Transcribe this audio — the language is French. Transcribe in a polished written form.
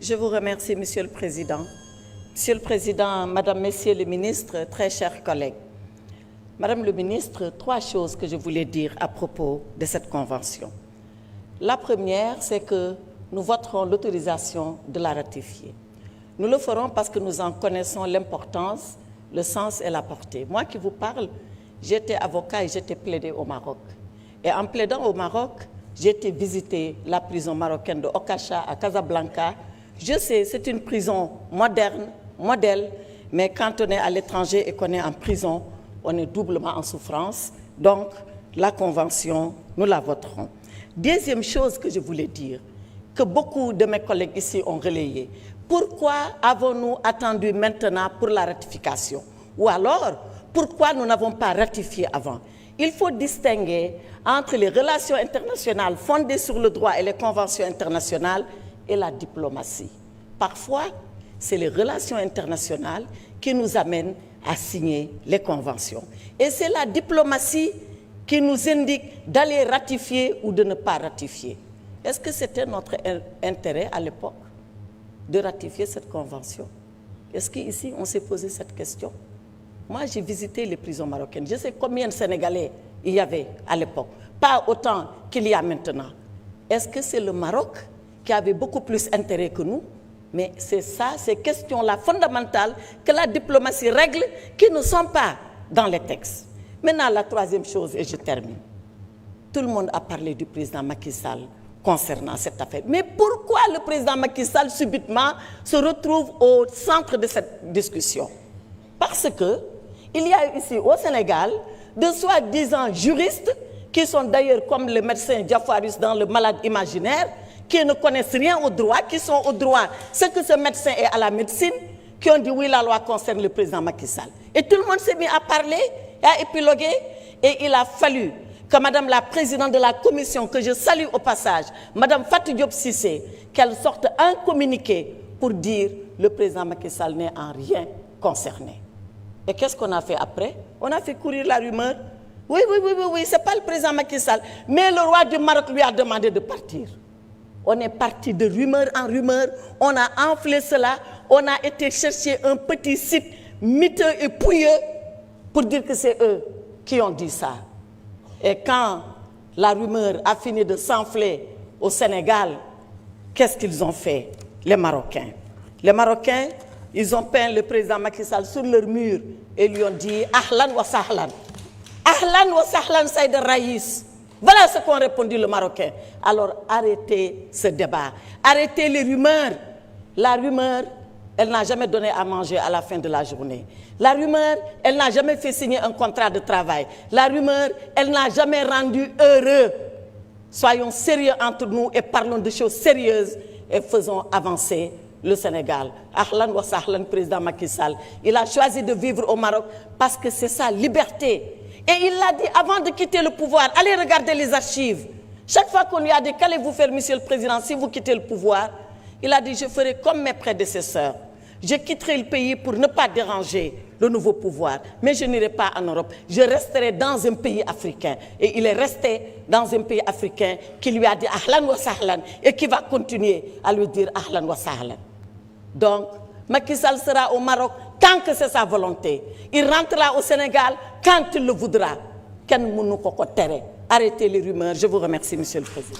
Je vous remercie, Monsieur le Président. Monsieur le Président, Madame, Messieurs les ministres, très chers collègues. Madame le ministre, 3 choses que je voulais dire à propos de cette convention. La première, c'est que nous voterons l'autorisation de la ratifier. Nous le ferons parce que nous en connaissons l'importance, le sens et la portée. Moi qui vous parle, j'étais avocat et j'étais plaidé au Maroc. Et en plaidant au Maroc, j'ai été visiter la prison marocaine de Okacha à Casablanca. Je sais, c'est une prison moderne, modèle, mais quand on est à l'étranger et qu'on est en prison, on est doublement en souffrance. Donc, la convention, nous la voterons. Deuxième chose que je voulais dire, que beaucoup de mes collègues ici ont relayé. Pourquoi avons-nous attendu maintenant pour la ratification? Ou alors, pourquoi nous n'avons pas ratifié avant? Il faut distinguer entre les relations internationales fondées sur le droit et les conventions internationales et la diplomatie. Parfois, c'est les relations internationales qui nous amènent à signer les conventions. Et c'est la diplomatie qui nous indique d'aller ratifier ou de ne pas ratifier. Est-ce que c'était notre intérêt à l'époque de ratifier cette convention? Est-ce qu'ici, on s'est posé cette question? Moi, j'ai visité les prisons marocaines. Je sais combien de Sénégalais il y avait à l'époque. Pas autant qu'il y a maintenant. Est-ce que c'est le Maroc qui avait beaucoup plus intérêt que nous? Mais c'est ça, ces questions-là fondamentales que la diplomatie règle, qui ne sont pas dans les textes. Maintenant, la troisième chose, et je termine. Tout le monde a parlé du président Macky Sall concernant cette affaire. Mais pourquoi le président Macky Sall, subitement, se retrouve au centre de cette discussion? Parce que il y a ici au Sénégal de soi-disant juristes qui sont d'ailleurs comme le médecin Diafoirus dans Le Malade imaginaire, qui ne connaissent rien au droit, qui sont au droit ce que ce médecin est à la médecine, qui ont dit oui, la loi concerne le président Macky Sall. Et tout le monde s'est mis à parler, à épiloguer, et il a fallu que Madame la Présidente de la Commission, que je salue au passage, Madame Fatou Diop Cissé, qu'elle sorte un communiqué pour dire le président Macky Sall n'est en rien concerné. Et qu'est-ce qu'on a fait après? On a fait courir la rumeur. Oui, c'est pas le président Macky Sall. Mais le roi du Maroc lui a demandé de partir. On est parti de rumeur en rumeur. On a enflé cela. On a été chercher un petit site miteux et pouilleux pour dire que c'est eux qui ont dit ça. Et quand la rumeur a fini de s'enfler au Sénégal, qu'est-ce qu'ils ont fait, les Marocains? Les Marocains, ils ont peint le président Macky Sall sur leur mur et lui ont dit « Ahlan wa sahlan ». « Ahlan wa sahlan Saïd Raïs ». Voilà ce qu'ont répondu les Marocains. Alors arrêtez ce débat, arrêtez les rumeurs. La rumeur, elle n'a jamais donné à manger à la fin de la journée. La rumeur, elle n'a jamais fait signer un contrat de travail. La rumeur, elle n'a jamais rendu heureux. Soyons sérieux entre nous et parlons de choses sérieuses et faisons avancer le Sénégal. Ahlan wa sahlan, président Macky Sall. Il a choisi de vivre au Maroc parce que c'est sa liberté. Et il l'a dit avant de quitter le pouvoir. Allez regarder les archives. Chaque fois qu'on lui a dit « Qu'allez-vous faire, Monsieur le Président, si vous quittez le pouvoir ?» Il a dit « Je ferai comme mes prédécesseurs. Je quitterai le pays pour ne pas déranger le nouveau pouvoir. Mais je n'irai pas en Europe. Je resterai dans un pays africain. » Et il est resté dans un pays africain qui lui a dit « Ahlan wa sahlan » et qui va continuer à lui dire « Ahlan wa sahlan ». Donc, Macky Sall sera au Maroc tant que c'est sa volonté. Il rentrera au Sénégal quand il le voudra. Arrêtez les rumeurs. Je vous remercie, Monsieur le Président.